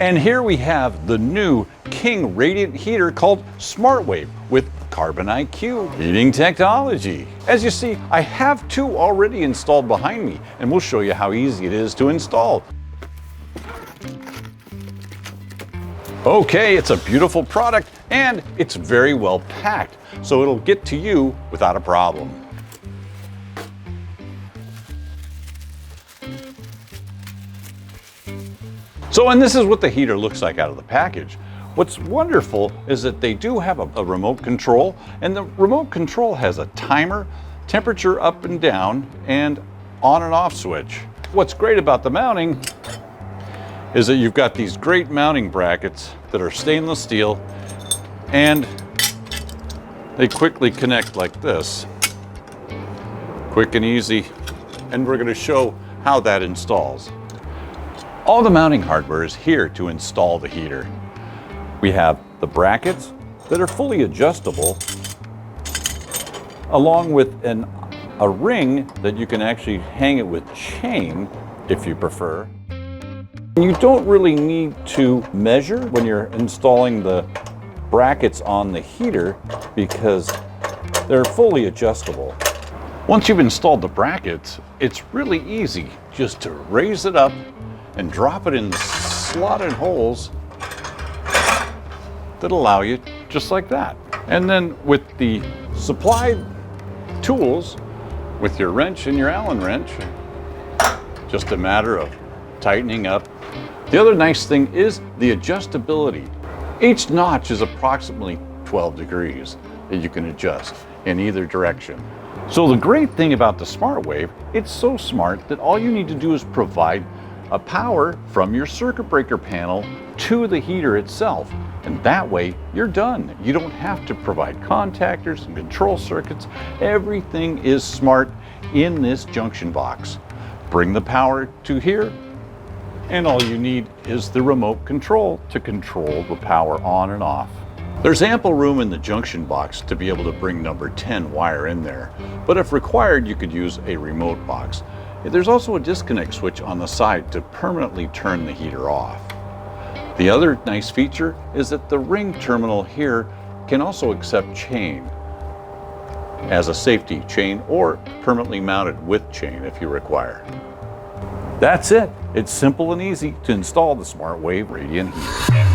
And here we have the new King radiant heater called SmartWave with CarbonIQ heating technology. As you see, I have two already installed behind me, and we'll show you how easy it is to install. Okay, it's a beautiful product and it's very well packed, so it'll get to you without a problem. And this is what the heater looks like out of the package. What's wonderful is that they do have a remote control, and the remote control has a timer, temperature up and down, and on and off switch. What's great about the mounting is that you've got these great mounting brackets that are stainless steel, and they quickly connect like this. Quick and easy, and we're going to show how that installs. All the mounting hardware is here to install the heater. We have the brackets that are fully adjustable, along with a ring that you can actually hang it with chain if you prefer. You don't really need to measure when you're installing the brackets on the heater because they're fully adjustable. Once you've installed the brackets, it's really easy just to raise it up and drop it in the slotted holes that allow you just like that. And then with the supplied tools, with your wrench and your Allen wrench, just a matter of tightening up. The other nice thing is the adjustability. Each notch is approximately 12 degrees that you can adjust in either direction. So the great thing about the SmartWave, it's so smart that all you need to do is provide a power from your circuit breaker panel to the heater itself. And that way you're done. You don't have to provide contactors and control circuits. Everything is smart in this junction box. Bring the power to here, and all you need is the remote control to control the power on and off. There's ample room in the junction box to be able to bring number 10 wire in there, but if required, you could use a remote box. There's also a disconnect switch on the side to permanently turn the heater off. The other nice feature is that the ring terminal here can also accept chain as a safety chain or permanently mounted with chain if you require. That's it. It's simple and easy to install the SmartWave radiant heater.